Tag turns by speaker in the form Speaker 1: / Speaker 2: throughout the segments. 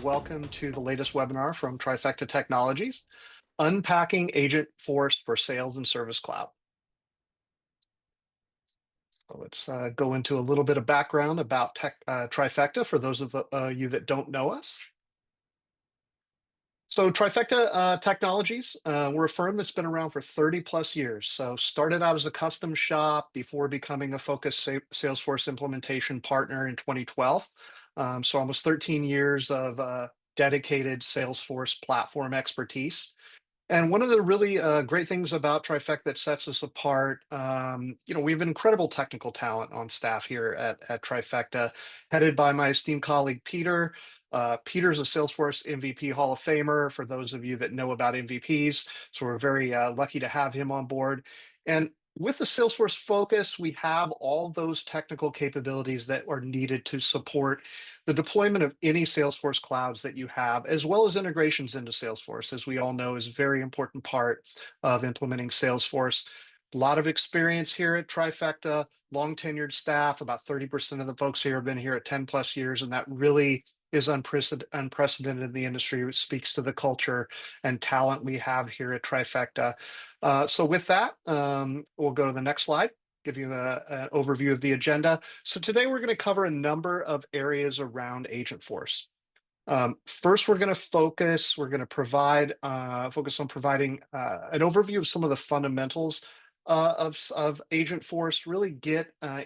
Speaker 1: welcome to the latest webinar from Trifecta Technologies, Unpacking Agentforce for Sales and Service Cloud. So let's go into a little bit of background about Trifecta for those of you that don't know us. So Trifecta Technologies, we're a firm that's been around for 30 plus years. So started out as a custom shop before becoming a focused Salesforce implementation partner in 2012. So almost 13 years of dedicated Salesforce platform expertise. And one of the really great things about Trifecta that sets us apart, we have an incredible technical talent on staff here at Trifecta, headed by my esteemed colleague Peter. Peter's a Salesforce MVP Hall of Famer, for those of you that know about MVPs. So we're very lucky to have him on board. And with the Salesforce focus, we have all those technical capabilities that are needed to support the deployment of any Salesforce clouds that you have, as well as integrations into Salesforce, as we all know is a very important part of implementing Salesforce. A lot of experience here at Trifecta, long tenured staff, about 30% of the folks here have been here at 10 plus years, and that really is unprecedented in the industry. It speaks to the culture and talent we have here at Trifecta. So with that, we'll go to the next slide, give you an overview of the agenda. So today we're going to cover a number of areas around Agentforce. First, we're going to focus on providing an overview of some of the fundamentals of Agentforce, really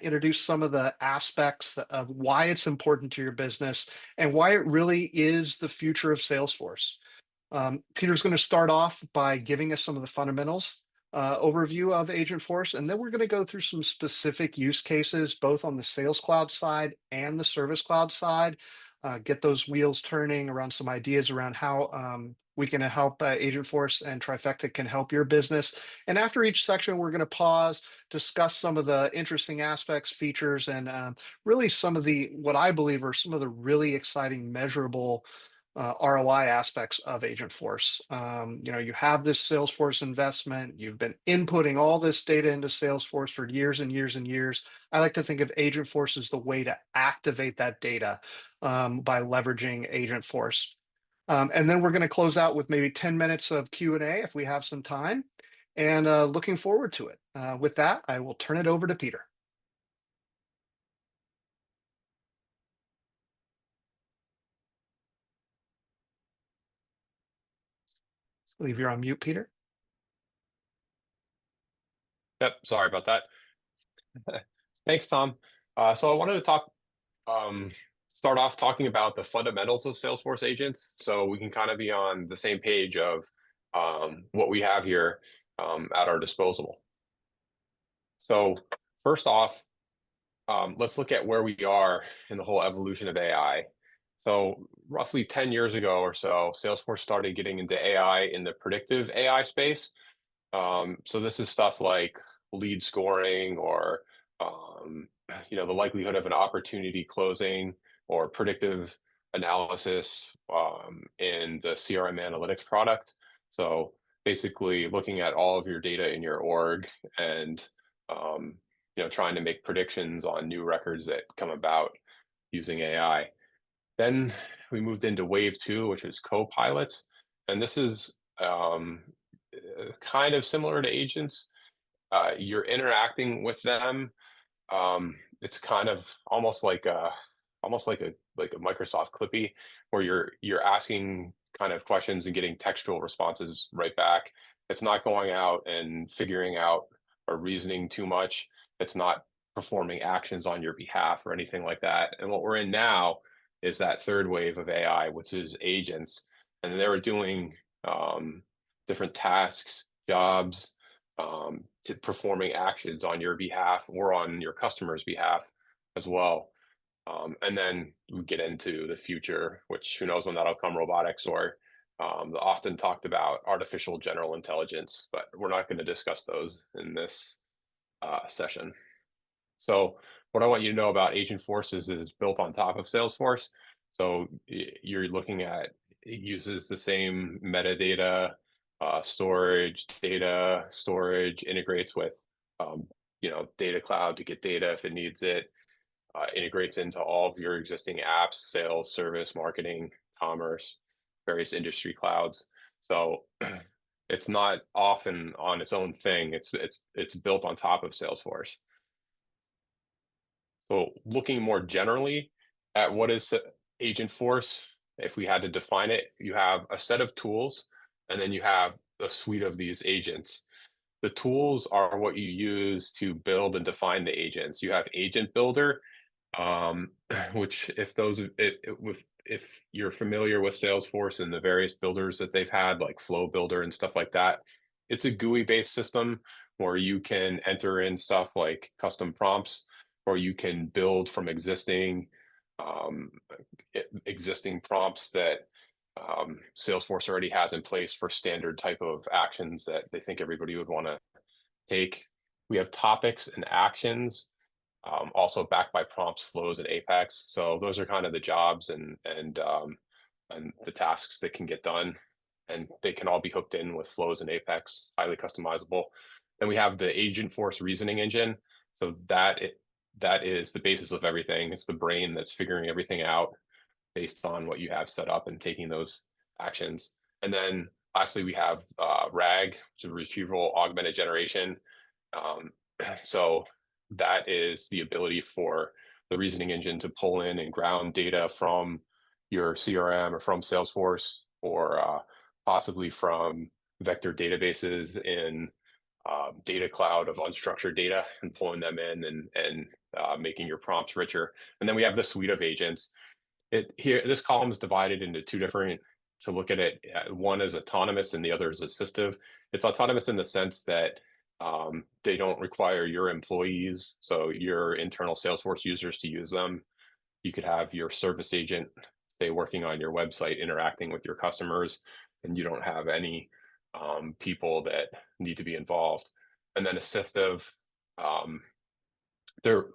Speaker 1: introduce some of the aspects of why it's important to your business and why it really is the future of Salesforce. Peter's going to start off by giving us some of the fundamentals overview of Agentforce, and then we're going to go through some specific use cases, both on the Sales Cloud side and the Service Cloud side, get those wheels turning around some ideas around how we can help Agentforce and Trifecta can help your business. And after each section, we're going to pause, discuss some of the interesting aspects, features, and really what I believe are some of the really exciting measurable ROI aspects of Agentforce. You have this Salesforce investment. You've been inputting all this data into Salesforce for years and years and years. I like to think of Agentforce as the way to activate that data by leveraging Agentforce. And then we're going to close out with maybe 10 minutes of Q&A if we have some time, and looking forward to it. With that, I will turn it over to Peter. I believe you're on mute, Peter.
Speaker 2: Yep, sorry about that. Thanks, Tom. So I wanted to start off talking about the fundamentals of Salesforce agents, so we can kind of be on the same page of what we have here at our disposal. So first off, let's look at where we are in the whole evolution of AI. So roughly 10 years ago or so, Salesforce started getting into AI in the predictive AI space. So this is stuff like lead scoring or the likelihood of an opportunity closing or predictive analysis in the CRM analytics product. So basically looking at all of your data in your org and trying to make predictions on new records that come about using AI. Then we moved into wave 2, which is co-pilots. And this is kind of similar to agents. You're interacting with them. It's kind of almost like a Microsoft Clippy, where you're asking kind of questions and getting textual responses right back. It's not going out and figuring out or reasoning too much. It's not performing actions on your behalf or anything like that. And what we're in now is that third wave of AI, which is agents, and they were doing different tasks, jobs, to performing actions on your behalf or on your customer's behalf as well. And then we get into the future, which who knows when that'll come, robotics or the often talked about artificial general intelligence, but we're not going to discuss those in this session. So what I want you to know about Agentforce is it's built on top of Salesforce. So you're looking at, it uses the same metadata, data storage, integrates with, Data Cloud to get data if it needs it, integrates into all of your existing apps, sales, service, marketing, commerce, various industry clouds. So it's not often on its own thing. It's built on top of Salesforce. So looking more generally at what is Agentforce, if we had to define it, you have a set of tools, and then you have a suite of these agents. The tools are what you use to build and define the agents. You have Agent Builder, um, which if you're familiar with Salesforce and the various builders that they've had, like Flow Builder and stuff like that, it's a GUI based system where you can enter in stuff like custom prompts, or you can build from um, existing prompts that Salesforce already has in place for standard type of actions that they think everybody would want to take. We have topics and actions, also backed by prompts, flows, and Apex. So those are kind of the jobs and the tasks that can get done, and they can all be hooked in with flows and Apex, highly customizable. Then we have the Agentforce reasoning engine. So that is the basis of everything. It's the brain that's figuring everything out based on what you have set up and taking those actions. And then lastly, we have RAG, which is retrieval augmented generation. Um, so that is the ability for the reasoning engine to pull in and ground data from your CRM or from Salesforce, or possibly from vector databases in data cloud of unstructured data, and pulling them in and making your prompts richer. And then we have the suite of agents. This column is divided into two different, to look at it. One is autonomous and the other is assistive. It's autonomous in the sense that they don't require your employees, so your internal Salesforce users, to use them. You could have your service agent, say, working on your website, interacting with your customers, and you don't have any people that need to be involved. And then assistive, um, they're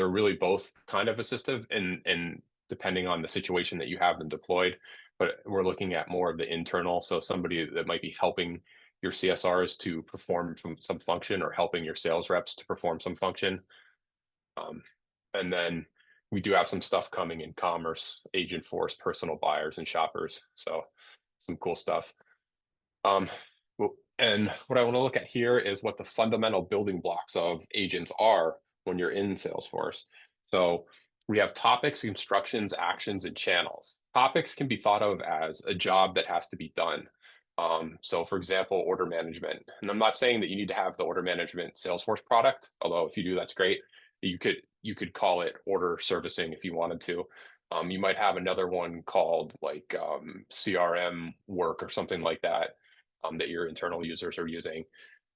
Speaker 2: really both kind of assistive, and depending on the situation that you have them deployed. But we're looking at more of the internal, so somebody that might be helping your CSRs to perform some function, or helping your sales reps to perform some function. Um, and then we do have some stuff coming in commerce, Agentforce, personal buyers and shoppers. So some cool stuff. Um, and what I want to look at here is what the fundamental building blocks of agents are when you're in Salesforce. So we have topics, instructions, actions, and channels. Topics can be thought of as a job that has to be done. So for example, order management. And I'm not saying that you need to have the order management Salesforce product, although if you do, that's great. You could call it order servicing if you wanted to. You might have another one called like CRM work or something like that, that your internal users are using.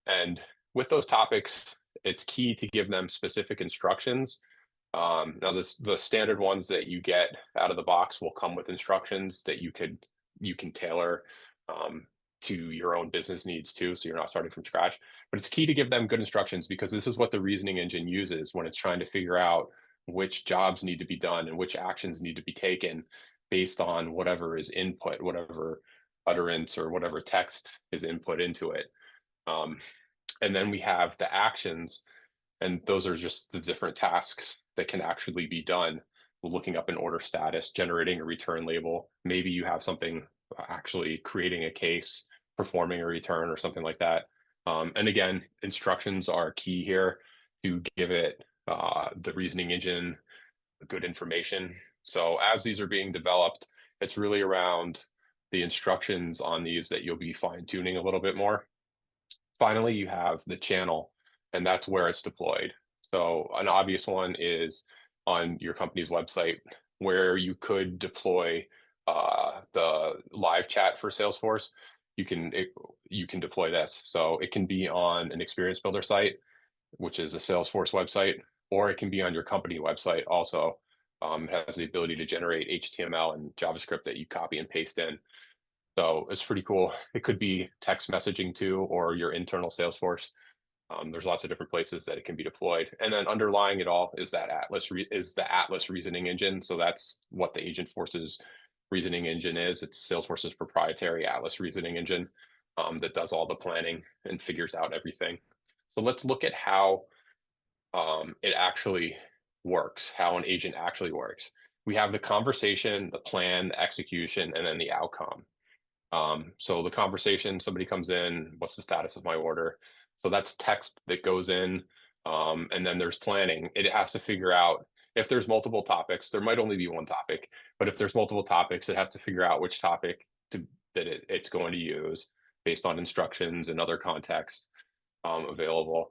Speaker 2: And with those topics, it's key to give them specific instructions. Now, the standard ones that you get out of the box will come with instructions that you can tailor to your own business needs too, so you're not starting from scratch. But it's key to give them good instructions, because this is what the reasoning engine uses when it's trying to figure out which jobs need to be done and which actions need to be taken based on whatever is input, whatever utterance or whatever text is input into it. Um, and then we have the actions, and those are just the different tasks that can actually be done. Looking up an order status, generating a return label. Maybe you have something, actually creating a case, performing a return, or something like that. And again, instructions are key here to give it, the reasoning engine, good information. So as these are being developed, it's really around the instructions on these that you'll be fine tuning a little bit more. Finally, you have the channel, and that's where it's deployed. So an obvious one is on your company's website, where you could deploy the live chat for Salesforce. You can deploy this. So it can be on an experience builder site, which is a Salesforce website, or it can be on your company website also. It has the ability to generate HTML and JavaScript that you copy and paste in. So it's pretty cool. It could be text messaging too, or your internal Salesforce. There's lots of different places that it can be deployed. And then underlying it all is that the Atlas reasoning engine. So that's what the Agentforce's reasoning engine is. It's Salesforce's proprietary Atlas reasoning engine, that does all the planning and figures out everything. So let's look at how it actually works, how an agent actually works. we have the conversation, the plan, the execution, and then the outcome. So the conversation, somebody comes in, what's the status of my order? So that's text that goes in. And then there's planning. It has to figure out if there's multiple topics, there might only be one topic, but if there's multiple topics, it has to figure out which topic it's going to use based on instructions and other context available.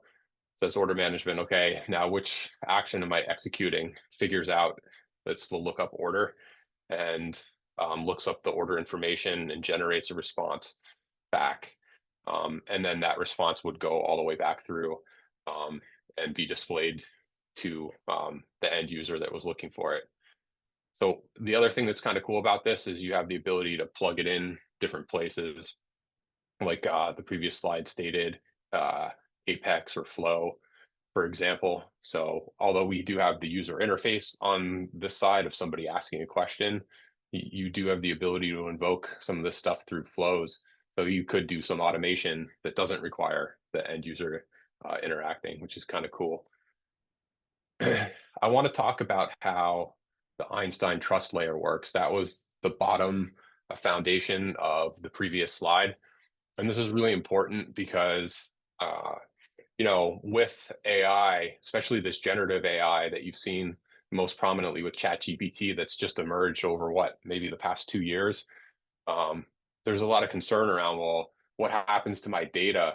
Speaker 2: Says order management, okay, now which action am I executing? Figures out that's the lookup order and looks up the order information and generates a response back. And then that response would go all the way back through and be displayed to the end user that was looking for it. So the other thing that's kind of cool about this is you have the ability to plug it in different places, like the previous slide stated, Apex or Flow, for example. So although we do have the user interface on this side of somebody asking a question, you do have the ability to invoke some of this stuff through flows. So you could do some automation that doesn't require the end user interacting, which is kind of cool. I want to talk about how the Einstein trust layer works. That was the bottom foundation of the previous slide. And this is really important because with AI, especially this generative AI that you've seen most prominently with ChatGPT, that's just emerged over maybe the past 2 years. There's a lot of concern around, well, what happens to my data?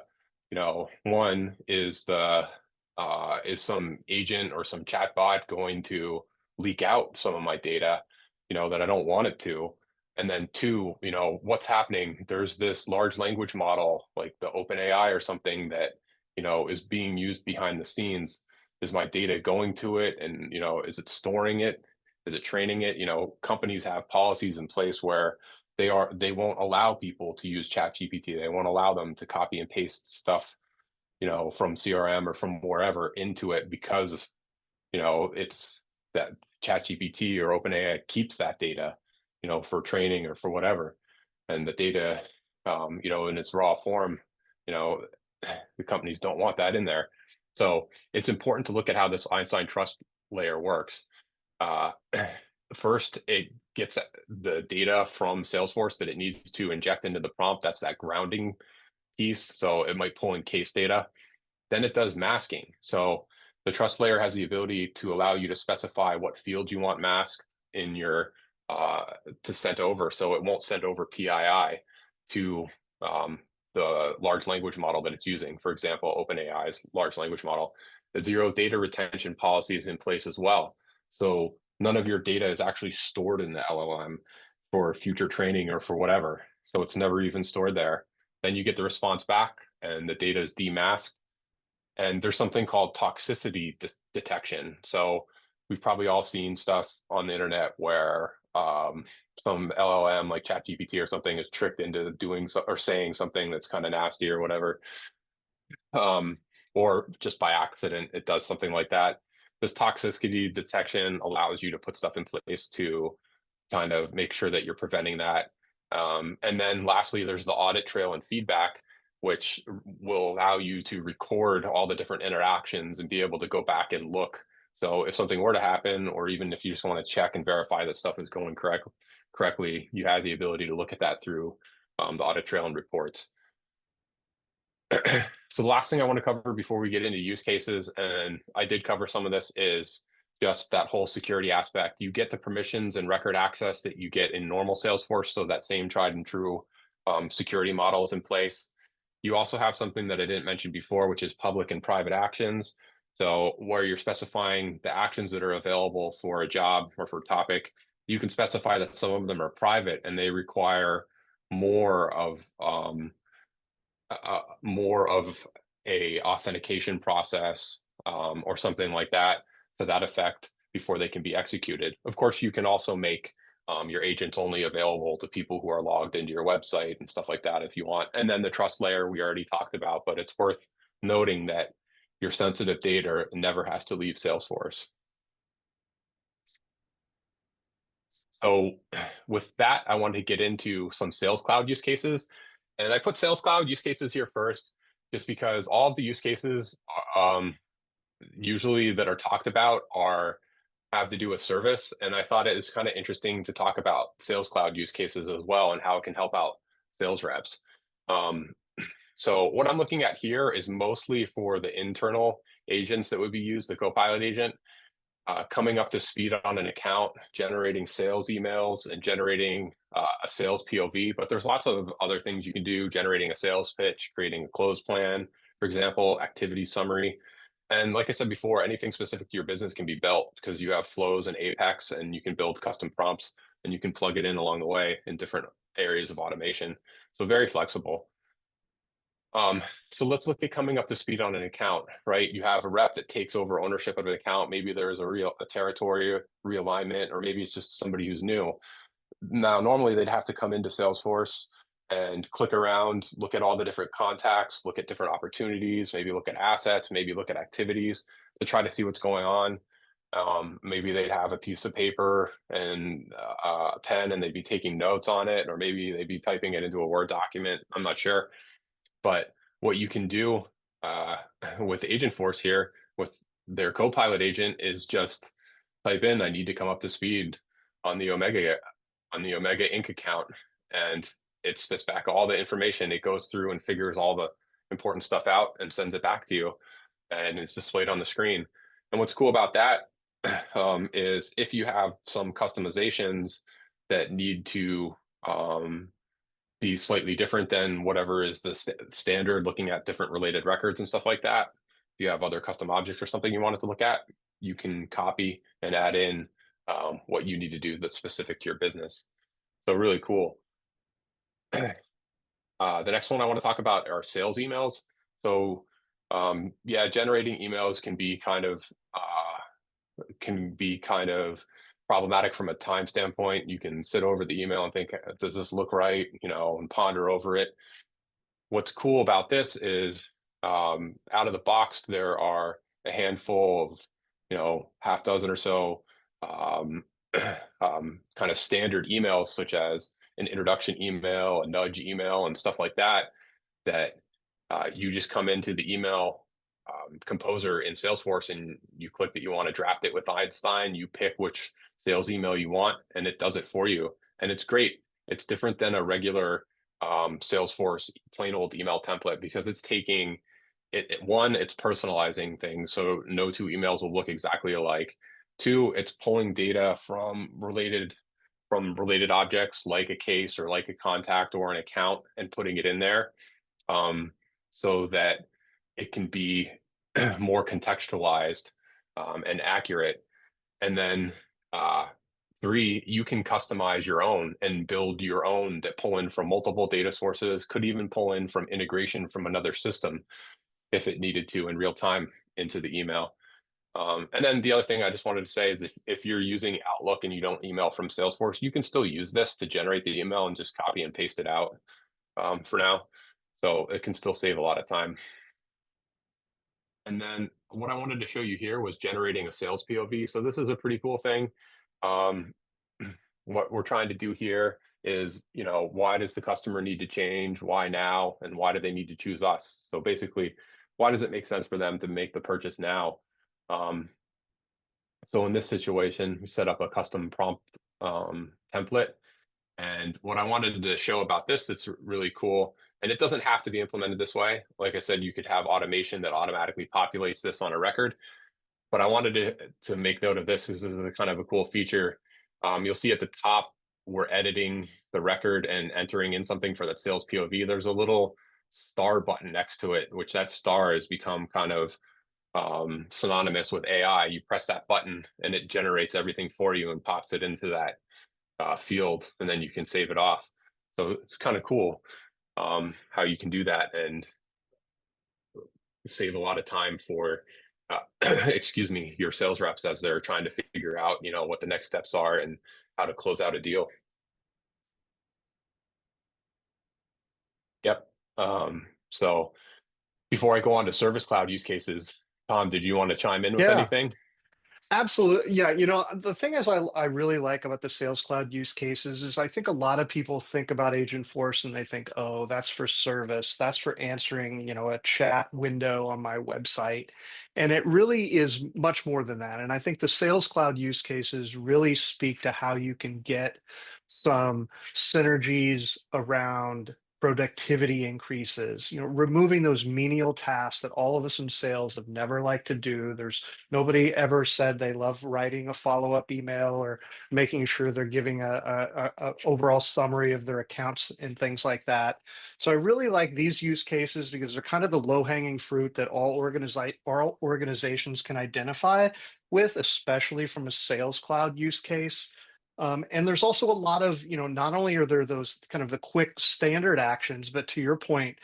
Speaker 2: One is is some agent or some chatbot going to leak out some of my data, that I don't want it to? And then two, what's happening? There's this large language model like the OpenAI or something that is being used behind the scenes. Is my data going to it? And, is it storing it? Is it training it? Companies have policies in place where they won't allow people to use ChatGPT. They won't allow them to copy and paste stuff, from CRM or from wherever into it because, it's that ChatGPT or OpenAI keeps that data, for training or for whatever. And the data, in its raw form, the companies don't want that in there. So it's important to look at how this Einstein trust layer works. Uh, First, it gets the data from Salesforce that it needs to inject into the prompt. That's that grounding piece. So it might pull in case data. Then it does masking. So the trust layer has the ability to allow you to specify what fields you want masked in your to send over. So it won't send over PII to the large language model that it's using. For example, OpenAI's large language model. The zero data retention policy is in place as well. So none of your data is actually stored in the LLM for future training or for whatever. So it's never even stored there. Then you get the response back and the data is demasked. And there's something called toxicity detection. So we've probably all seen stuff on the internet where some LLM like ChatGPT or something is tricked into doing or saying something that's kind of nasty or whatever, or just by accident it does something like that. This toxicity detection allows you to put stuff in place to kind of make sure that you're preventing that. And then lastly, there's the audit trail and feedback, which will allow you to record all the different interactions and be able to go back and look. So if something were to happen, or even if you just want to check and verify that stuff is going correctly, you have the ability to look at that through the audit trail and reports. So the last thing I want to cover before we get into use cases, and I did cover some of this, is just that whole security aspect. You get the permissions and record access that you get in normal Salesforce, so that same tried and true security model is in place. You also have something that I didn't mention before, which is public and private actions. So where you're specifying the actions that are available for a job or for a topic, you can specify that some of them are private and they require more of a authentication process or something like that to that effect before they can be executed. Of course, you can also make your agents only available to people who are logged into your website and stuff like that if you want. And then the trust layer we already talked about, but it's worth noting that your sensitive data never has to leave Salesforce. So with that, I wanted to get into some Sales Cloud use cases. And I put Sales Cloud use cases here first, just because all of the use cases usually that are talked about are have to do with service. And I thought it was kind of interesting to talk about Sales Cloud use cases as well and how it can help out sales reps. Um, so what I'm looking at here is mostly for the internal agents that would be used, the Copilot agent, coming up to speed on an account, generating sales emails, and generating a sales POV. But there's lots of other things you can do, generating a sales pitch, creating a close plan, for example, activity summary. And like I said before, anything specific to your business can be built because you have flows and Apex, and you can build custom prompts and you can plug it in along the way in different areas of automation. So very flexible. So let's look at coming up to speed on an account, right? You have a rep that takes over ownership of an account. Maybe there is a territory realignment, or maybe it's just somebody who's new. Now, normally they'd have to come into Salesforce and click around, look at all the different contacts, look at different opportunities, maybe look at assets, maybe look at activities to try to see what's going on. Maybe they'd have a piece of paper and a pen and they'd be taking notes on it, or maybe they'd be typing it into a Word document. I'm not sure. But what you can do uh, with Agentforce here, with their Copilot agent, is just type in, "I need to come up to speed on the Omega Inc. account," and it spits back all the information. It goes through and figures all the important stuff out and sends it back to you, and it's displayed on the screen. And what's cool about that is if you have some customizations that need to be slightly different than whatever is the standard, looking at different related records and stuff like that. If you have other custom objects or something you wanted to look at, you can copy and add in what you need to do that's specific to your business. So really cool. The next one I want to talk about are sales emails. So yeah, generating emails can be kind of problematic from a time standpoint. You can sit over the email and think, does this look right? And ponder over it. What's cool about this is out of the box, there are a handful of, half dozen or so um, kind of standard emails, such as an introduction email, a nudge email, and stuff like that, that you just come into the email composer in Salesforce and you click that you want to draft it with Einstein, you pick which sales email you want, and it does it for you. And it's great. It's different than a regular Salesforce plain old email template because it's taking one, it's personalizing things. So no two emails will look exactly alike. Two, it's pulling data from related objects like a case or like a contact or an account and putting it in there so that it can be more contextualized and accurate. And then three, you can customize your own and build your own that pull in from multiple data sources, could even pull in from integration from another system if it needed to in real time into the email. And then the other thing I just wanted to say is if you're using Outlook and you don't email from Salesforce, you can still use this to generate the email and just copy and paste it out for now. So it can still save a lot of time. And then what I wanted to show you here was generating a sales POV. So this is a pretty cool thing. Um, what we're trying to do here is, why does the customer need to change? Why now? And why do they need to choose us? So basically, why does it make sense for them to make the purchase now? Um, so in this situation, we set up a custom prompt template. And what I wanted to show about this that's really cool, and it doesn't have to be implemented this way. Like I said, you could have automation that automatically populates this on a record. But I wanted to make note of this. This is a kind of a cool feature. You'll see at the top, we're editing the record and entering in something for that sales POV. There's a little star button next to it, which that star has become kind of synonymous with AI. You press that button and it generates everything for you and pops it into that field, and then you can save it off. So it's kind of cool how you can do that and save a lot of time for, excuse me, your sales reps as they're trying to figure out, what the next steps are and how to close out a deal. Yep. So before I go on to Service Cloud use cases, Tom, did you want to chime in with
Speaker 1: Yeah.
Speaker 2: anything?
Speaker 1: Absolutely. Yeah. The thing is, I really like about the Sales Cloud use cases is I think a lot of people think about Agentforce and they think, oh, that's for service. That's for answering, a chat window on my website. And it really is much more than that. And I think the Sales Cloud use cases really speak to how you can get some synergies around productivity increases, removing those menial tasks that all of us in sales have never liked to do. Nobody ever said they love writing a follow-up email or making sure they're giving a overall summary of their accounts and things like that. So I really like these use cases because they're kind of the low-hanging fruit that all organizations can identify with, especially from a Sales Cloud use case. And there's also a lot of, not only are there those kind of the quick standard actions, but to your point,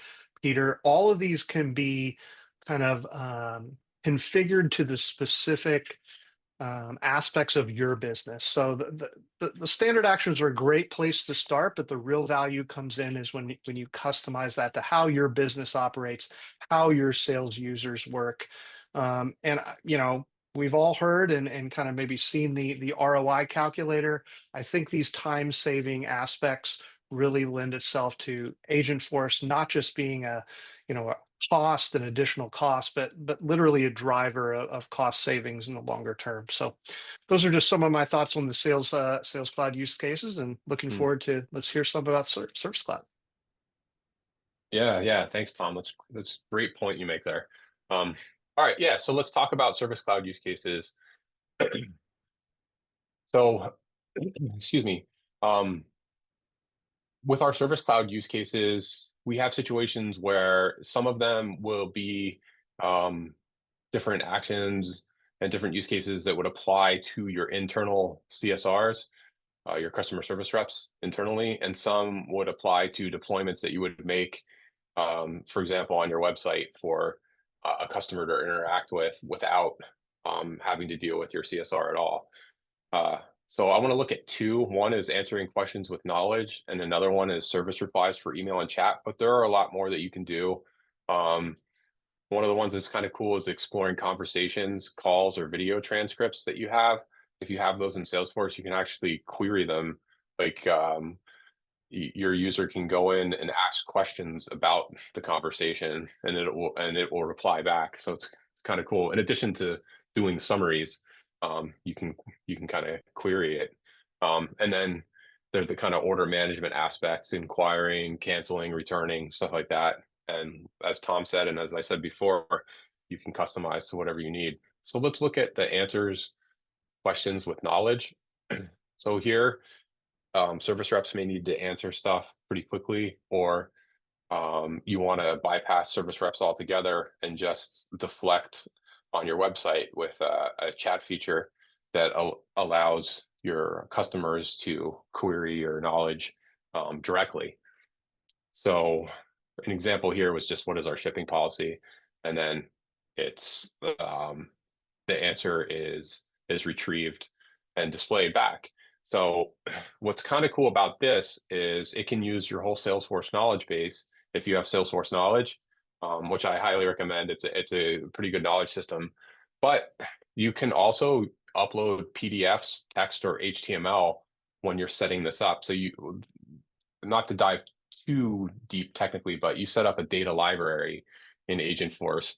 Speaker 1: Peter, all of these can be kind of configured to the specific aspects of your business. So the standard actions are a great place to start, but the real value comes in is when you customize that to how your business operates, how your sales users work. And we've all heard and kind of maybe seen the ROI calculator. I think these time saving aspects really lend itself to Agentforce not just being a cost and additional cost, but literally a driver of cost savings in the longer term. So those are just some of my thoughts on the Sales Cloud use cases, and looking
Speaker 2: Mm.
Speaker 1: forward to let's hear some about Service Cloud.
Speaker 2: Yeah, yeah. Thanks, Tom. That's a great point you make there. Um, all right, yeah. So let's talk about Service Cloud use cases. So, excuse me. Um, with our Service Cloud use cases, we have situations where some of them will be um, different actions and different use cases that would apply to your internal CSRs, your customer service reps internally, and some would apply to deployments that you would make, for example, on your website for a customer to interact with without having to deal with your CSR at all. So I want to look at two. One is answering questions with knowledge, and another one is service replies for email and chat. But there are a lot more that you can do. Um, one of the ones that's kind of cool is exploring conversations, calls, or video transcripts that you have. If you have those in Salesforce, you can actually query them. Like your user can go in and ask questions about the conversation, and it will reply back. So it's kind of cool. In addition to doing summaries, you can kind of query it, and then there's the kind of order management aspects, inquiring, canceling, returning, stuff like that. And as Tom said, and as I said before, you can customize to whatever you need. So let's look at the answers questions with knowledge. So here, service reps may need to answer stuff pretty quickly, or you want to bypass service reps altogether and just deflect on your website with a chat feature that allows your customers to query your knowledge directly. So an example here was just what is our shipping policy, and then it's the answer is retrieved and displayed back. So what's kind of cool about this is it can use your whole Salesforce knowledge base if you have Salesforce knowledge, which I highly recommend. It's a pretty good knowledge system, but you can also upload PDFs, text, or HTML when you're setting this up. So you, not to dive too deep technically, but you set up a data library in Agentforce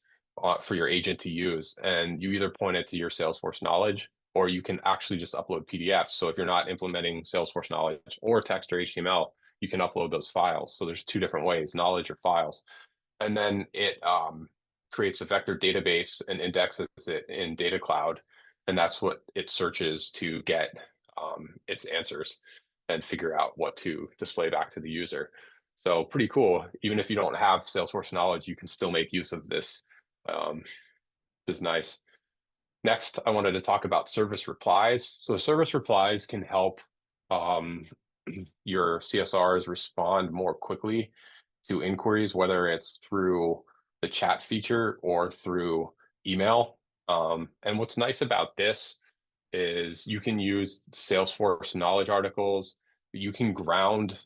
Speaker 2: for your agent to use, and you either point it to your Salesforce knowledge, or you can actually just upload PDFs. So if you're not implementing Salesforce knowledge or text or HTML, you can upload those files. So there's two different ways: knowledge or files. And then it creates a vector database and indexes it in Data Cloud, and that's what it searches to get its answers and figure out what to display back to the user. So pretty cool. Even if you don't have Salesforce knowledge, you can still make use of this. Um, is nice. Next, I wanted to talk about service replies. So service replies can help um, your CSRs respond more quickly to inquiries, whether it's through the chat feature or through email. And what's nice about this is you can use Salesforce knowledge articles. You can ground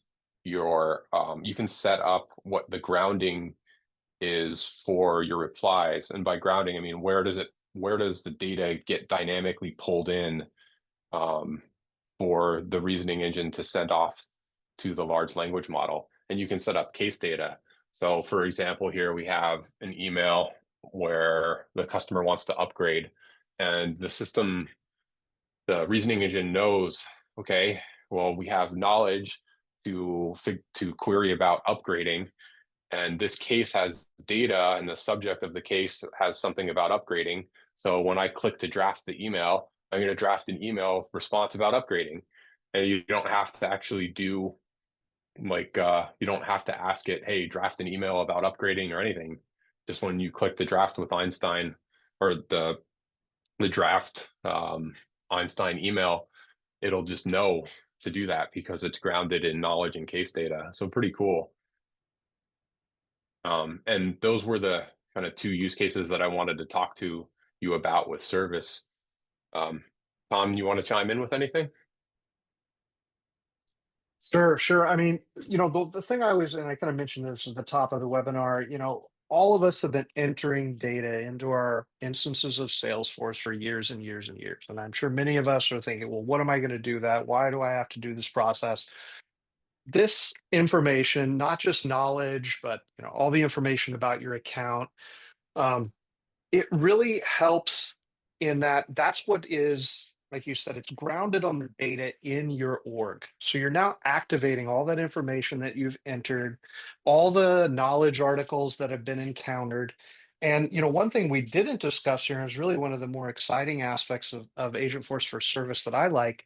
Speaker 2: you can set up what the grounding is for your replies. And by grounding, I mean, where does it where does the data get dynamically pulled in, um, for the reasoning engine to send off to the large language model. And you can set up case data. So, for example, here we have an email where the customer wants to upgrade, and the reasoning engine knows, okay, well, we have knowledge to query about upgrading, and this case has data, and the subject of the case has something about upgrading. So when I click to draft the email, I'm going to draft an email response about upgrading, and you don't have to actually do you don't have to ask it, hey, draft an email about upgrading or anything. Just when you click the draft with Einstein, or the draft Einstein email, it'll just know to do that because it's grounded in knowledge and case data. So pretty cool. And those were the kind of two use cases that I wanted to talk to you about with service. Um, Tom, you want to chime in with anything?
Speaker 1: Sure, sure. I mean, the thing I always, and I kind of mentioned this at the top of the webinar, all of us have been entering data into our instances of Salesforce for years and years and years. And I'm sure many of us are thinking, well, what am I going to do that? Why do I have to do this process? This information, not just knowledge, but all the information about your account, um, it really helps in that that's what is, like you said, it's grounded on the data in your org. So you're now activating all that information that you've entered, all the knowledge articles that have been encountered. And one thing we didn't discuss here is really one of the more exciting aspects of Agentforce for Service that I like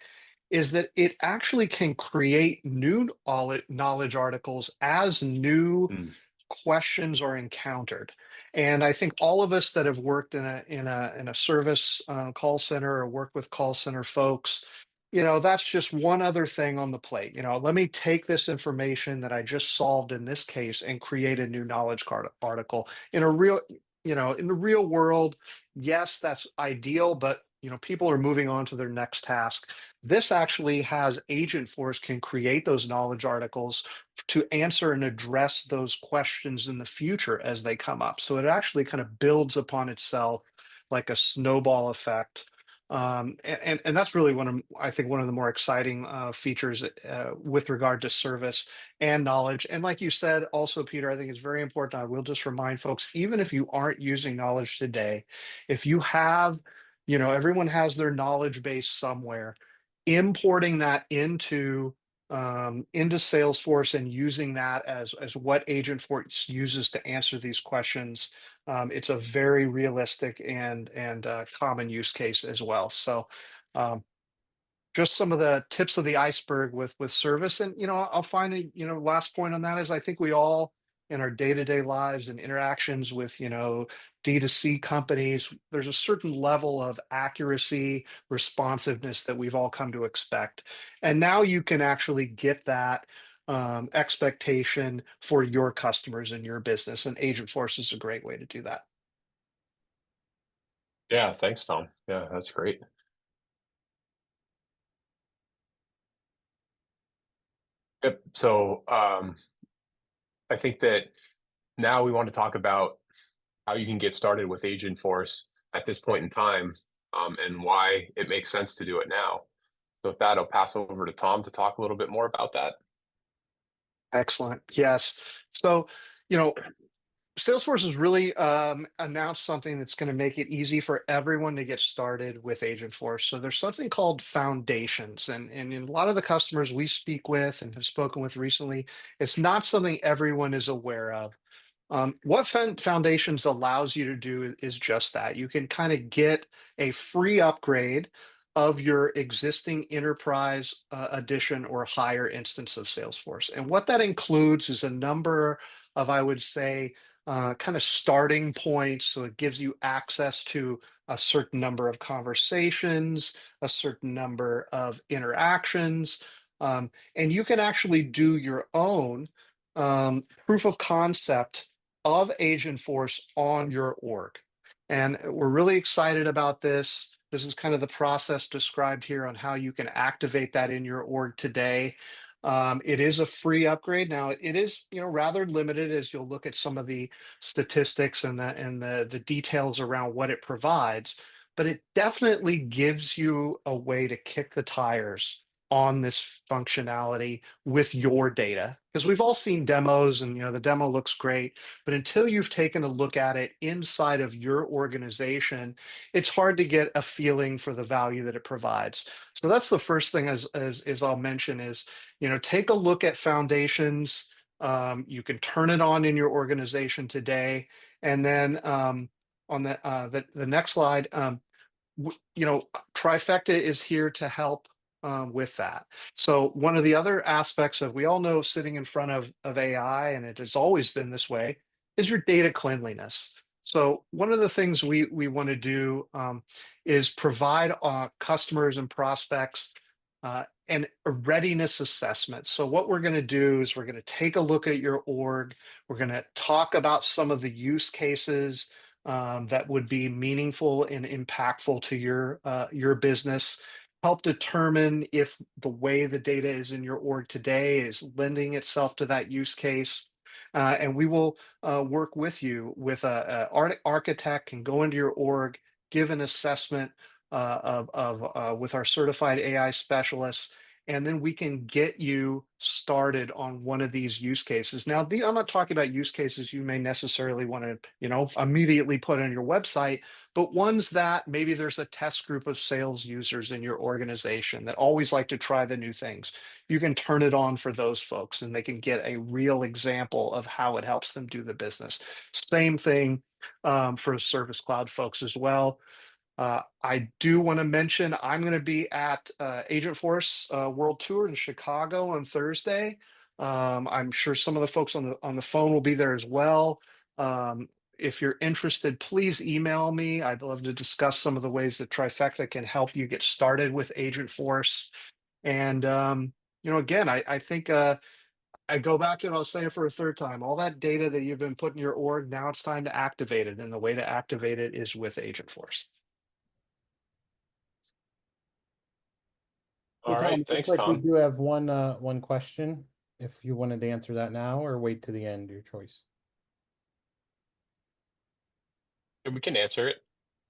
Speaker 1: is that it actually can create new knowledge articles as new
Speaker 2: Mm,
Speaker 1: questions are encountered. And I think all of us that have worked in a service call center or work with call center folks, that's just one other thing on the plate. Let me take this information that I just solved in this case and create a new knowledge card article in a real, in the real world. Yes, that's ideal, but people are moving on to their next task. This actually has Agentforce can create those knowledge articles to answer and address those questions in the future as they come up. So it actually kind of builds upon itself like a snowball effect. And that's really I think one of the more exciting features with regard to service and knowledge. And like you said, also, Peter, I think it's very important. I will just remind folks, even if you aren't using knowledge today, if you have, everyone has their knowledge base somewhere, importing that into Salesforce and using that as what Agentforce uses to answer these questions. It's a very realistic and common use case as well. So um, just some of the tips of the iceberg with service. And I'll find last point on that is I think we all in our day-to-day lives and interactions with D2C companies, there's a certain level of accuracy, responsiveness that we've all come to expect. And now you can actually get that expectation for your customers and your business, and Agentforce is a great way to do that.
Speaker 2: yeah, thanks, Tom. Yeah, that's great. Yep. So I think that now we want to talk about how you can get started with Agentforce at this point in time, and why it makes sense to do it now. So with that, I'll pass over to Tom to talk a little bit more about that.
Speaker 1: Excellent. Yes. So, you know, Salesforce has really announced something that's going to make it easy for everyone to get started with Agentforce. So there's something called foundations, and in a lot of the customers we speak with and have spoken with recently, it's not something everyone is aware of. What Foundations allows you to do is just that. You can kind of get a free upgrade of your existing enterprise edition or higher instance of Salesforce. And what that includes is a number of, I would say, kind of starting points. So it gives you access to a certain number of conversations, a certain number of interactions, and you can actually do your own proof of concept of Agentforce on your org. And we're really excited about this. This is kind of the process described here on how you can activate that in your org today. It is a free upgrade. Now it is, rather limited as you'll look at some of the statistics and the details around what it provides, but it definitely gives you a way to kick the tires on this functionality with your data. Because we've all seen demos and the demo looks great, but until you've taken a look at it inside of your organization, it's hard to get a feeling for the value that it provides. So that's the first thing as I'll mention is, take a look at Foundations. You can turn it on in your organization today. And then on the next slide, Trifecta is here to help with that. So one of the other aspects of we all know sitting in front of AI, and it has always been this way, is your data cleanliness. So one of the things we want to do is provide customers and prospects and a readiness assessment. So what we're going to do is we're going to take a look at your org. We're going to talk about some of the use cases that would be meaningful and impactful to your business. Help determine if the way the data is in your org today is lending itself to that use case. And we will work with you with a architect can go into your org, give an assessment with our certified AI specialists, and then we can get you started on one of these use cases. Now, I'm not talking about use cases you may necessarily want to, immediately put on your website, but ones that maybe there's a test group of sales users in your organization that always like to try the new things. You can turn it on for those folks and they can get a real example of how it helps them do the business. Same thing for Service Cloud folks as well. I do want to mention I'm going to be at Agentforce World Tour in Chicago on Thursday. I'm sure some of the folks on the phone will be there as well. If you're interested, please email me. I'd love to discuss some of the ways that Trifecta can help you get started with Agentforce. And again, I think I go back to it. I'll say it for a third time. All that data that you've been putting in your org, now it's time to activate it, and the way to activate it is with Agentforce.
Speaker 3: So
Speaker 2: All
Speaker 3: Tom,
Speaker 2: right,
Speaker 3: it looks
Speaker 2: thanks,
Speaker 3: like we
Speaker 2: Tom.
Speaker 3: do have one question. If you wanted to answer that now or wait to the end, your choice.
Speaker 2: We can answer it.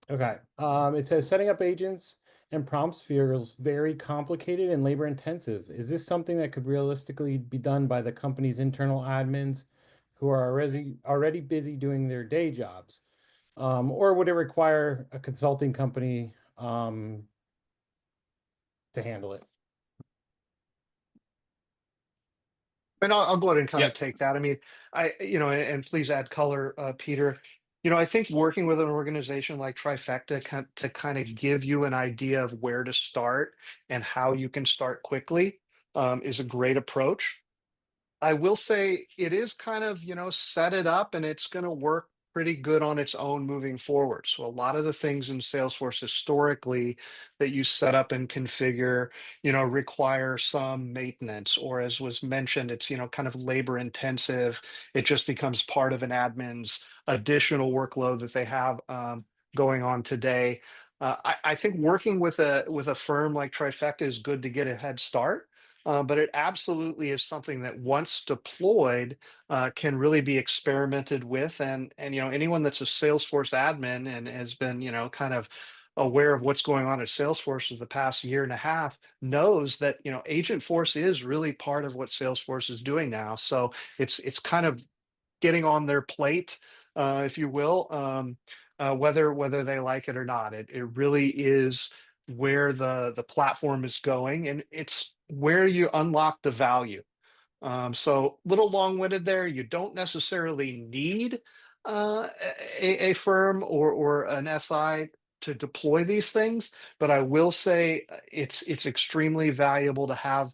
Speaker 3: Okay. It says setting up agents and prompts feels very complicated and labor intensive. Is this something that could realistically be done by the company's internal admins who are already busy doing their day jobs? Or would it require a consulting company to handle it?
Speaker 1: And I'll go ahead and kind
Speaker 2: Yep.
Speaker 1: of take that. I mean, and please add color, Peter. I think working with an organization like Trifecta to kind of give you an idea of where to start and how you can start quickly is a great approach. I will say it is kind of, set it up and it's going to work pretty good on its own moving forward. So a lot of the things in Salesforce historically that you set up and configure, require some maintenance, or as was mentioned, it's, kind of labor intensive. It just becomes part of an admin's additional workload that they have going on today. I think working with a firm like Trifecta is good to get a head start. But it absolutely is something that once deployed can really be experimented with, and anyone that's a Salesforce admin and has been kind of aware of what's going on at Salesforce for the past year and a half knows that Agentforce is really part of what Salesforce is doing now. So it's kind of getting on their plate, if you will, whether they like it or not. It really is where the platform is going, and it's where you unlock the value. So little long-winded there. You don't necessarily need a firm or an SI to deploy these things, but I will say it's extremely valuable to have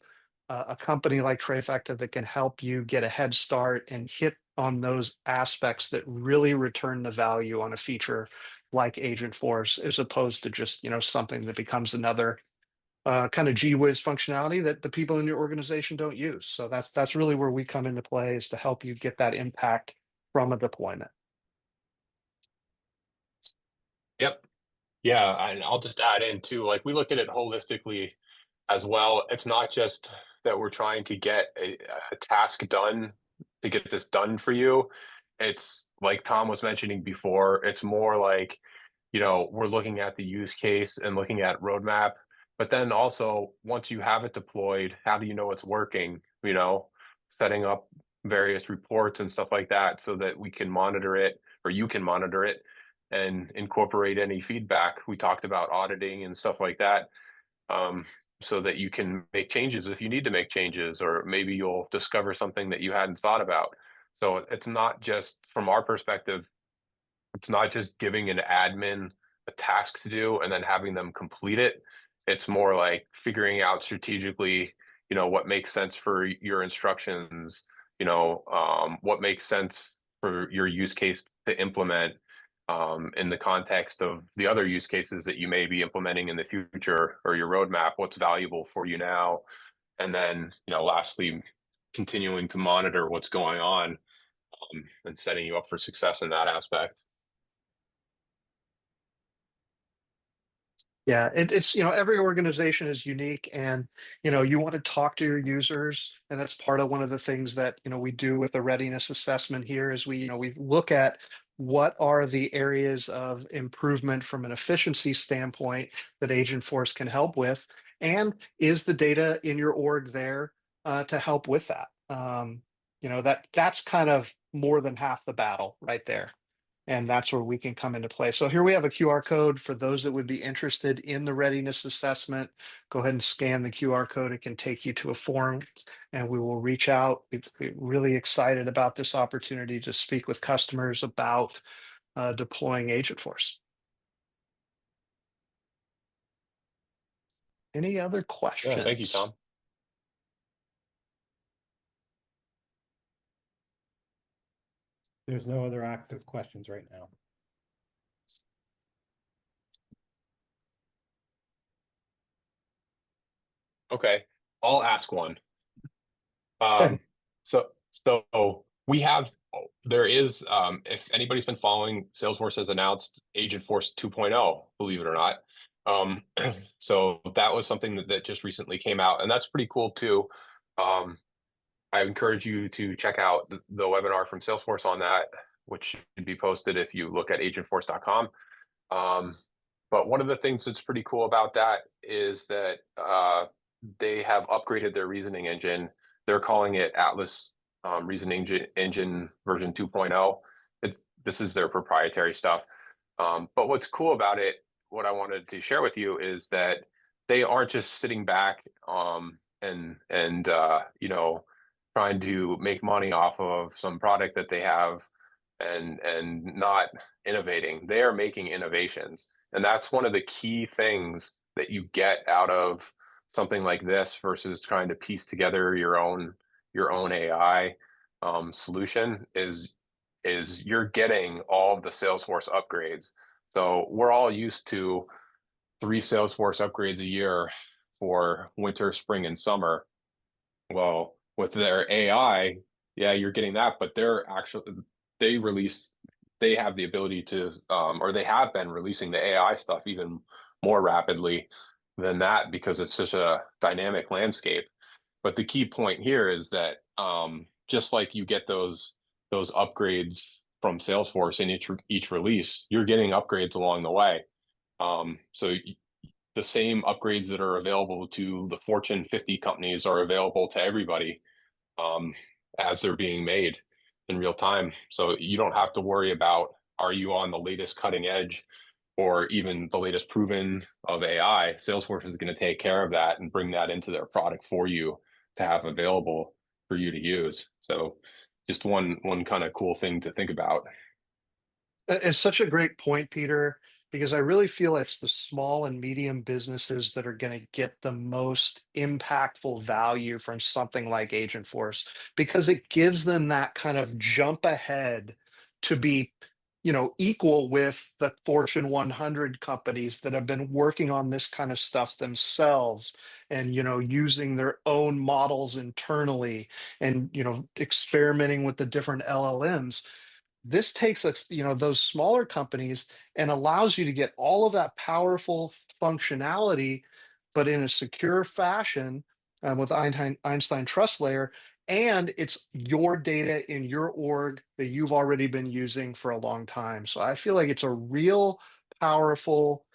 Speaker 1: a company like Trifecta that can help you get a head start and hit on those aspects that really return the value on a feature like Agentforce, as opposed to just something that becomes another kind of gee whiz functionality that the people in your organization don't use. So that's really where we come into play, is to help you get that impact from a deployment.
Speaker 2: Yep. Yeah, and I'll just add in too, like we look at it holistically as well. It's not just that we're trying to get a task done to get this done for you. It's like Tom was mentioning before, it's more like, we're looking at the use case and looking at roadmap, but then also once you have it deployed, how do you know it's working? Setting up various reports and stuff like that so that we can monitor it, or you can monitor it and incorporate any feedback. We talked about auditing and stuff like that, so that you can make changes if you need to make changes, or maybe you'll discover something that you hadn't thought about. So it's not just, from our perspective, it's not just giving an admin a task to do and then having them complete it. It's more like figuring out strategically, what makes sense for your instructions, what makes sense for your use case to implement, in the context of the other use cases that you may be implementing in the future, or your roadmap, what's valuable for you now. And then, lastly, continuing to monitor what's going on, and setting you up for success in that aspect.
Speaker 1: Yeah, it's every organization is unique, and you want to talk to your users, and that's part of one of the things that we do with the readiness assessment here is we look at what are the areas of improvement from an efficiency standpoint that Agentforce can help with, and is the data in your org there to help with that? That's kind of more than half the battle right there. And that's where we can come into play. So here we have a QR code for those that would be interested in the readiness assessment. Go ahead and scan the QR code. It can take you to a form, and we will reach out. We're really excited about this opportunity to speak with customers about deploying Agentforce. Any other questions?
Speaker 2: Yeah, thank you, Tom.
Speaker 3: There's no other active questions right now.
Speaker 2: Okay, I'll ask one.
Speaker 3: Sure.
Speaker 2: So we have, there is, if anybody's been following, Salesforce has announced Agentforce 2.0, believe it or not. So that was something that just recently came out, and that's pretty cool too. I encourage you to check out the webinar from Salesforce on that, which should be posted if you look at agentforce.com. But one of the things that's pretty cool about that is that they have upgraded their reasoning engine. They're calling it Atlas Reasoning Engine version 2.0. This is their proprietary stuff. But what's cool about it, what I wanted to share with you, is that they aren't just sitting back and trying to make money off of some product that they have and not innovating. They are making innovations. And that's one of the key things that you get out of something like this versus trying to piece together your own AI solution is you're getting all of the Salesforce upgrades. So we're all used to 3 Salesforce upgrades a year for winter, spring, and summer. Well, with their AI, yeah, you're getting that, but they they have the ability to, or they have been releasing the AI stuff even more rapidly than that because it's such a dynamic landscape. But the key point here is that just like you get those upgrades from Salesforce in each release, you're getting upgrades along the way. So the same upgrades that are available to the Fortune 50 companies are available to everybody as they're being made in real time. So you don't have to worry about, are you on the latest cutting edge or even the latest proven of AI? Salesforce is going to take care of that and bring that into their product for you to have available for you to use. So just one kind of cool thing to think about.
Speaker 1: It's such a great point, Peter, because I really feel it's the small and medium businesses that are going to get the most impactful value from something like Agentforce because it gives them that kind of jump ahead to be, equal with the Fortune 100 companies that have been working on this kind of stuff themselves and, using their own models internally and, experimenting with the different LLMs. This takes us, those smaller companies and allows you to get all of that powerful functionality, but in a secure fashion, with Einstein Trust Layer, and it's your data in your org that you've already been using for a long time. So I feel like it's a real powerful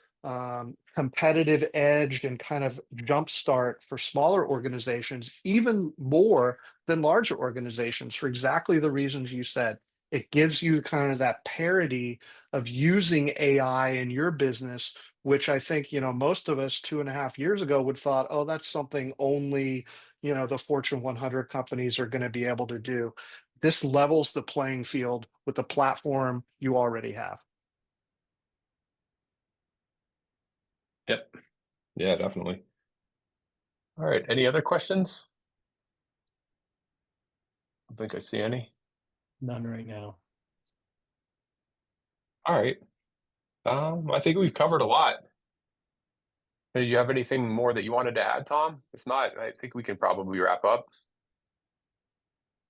Speaker 1: competitive edge and kind of jumpstart for smaller organizations, even more than larger organizations, for exactly the reasons you said. It gives you kind of that parity of using AI in your business, which I think, most of us 2.5 years ago would thought, oh, that's something only, the Fortune 100 companies are going to be able to do. This levels the playing field with the platform you already have.
Speaker 2: Yep. Yeah, definitely. All right. Any other questions? I don't think I see any.
Speaker 3: None right now.
Speaker 2: All right. I think we've covered a lot. Do you have anything more that you wanted to add, Tom? If not, I think we can probably wrap up.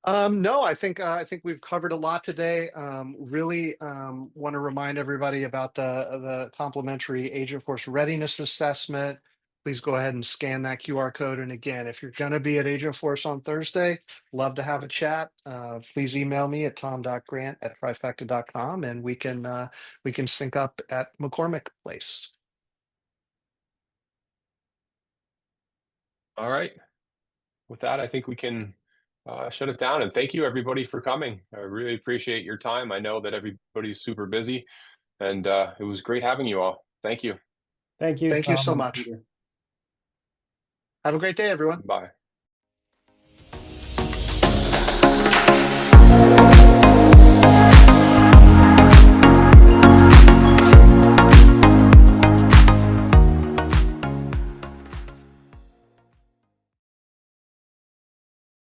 Speaker 1: No, I think we've covered a lot today. Really want to remind everybody about the complimentary Agentforce readiness assessment. Please go ahead and scan that QR code. And again, if you're going to be at Agentforce on Thursday, love to have a chat. Please email me at tom.grant@trifecta.com, and we can sync up at McCormick Place.
Speaker 2: All right. With that, I think we can shut it down. And thank you, everybody, for coming. I really appreciate your time. I know that everybody's super busy, and it was great having you all. Thank you.
Speaker 3: Thank you,
Speaker 1: Thank you
Speaker 3: Tom
Speaker 1: so
Speaker 3: and
Speaker 1: much.
Speaker 3: Peter.
Speaker 1: Have a great day, everyone.
Speaker 2: Bye.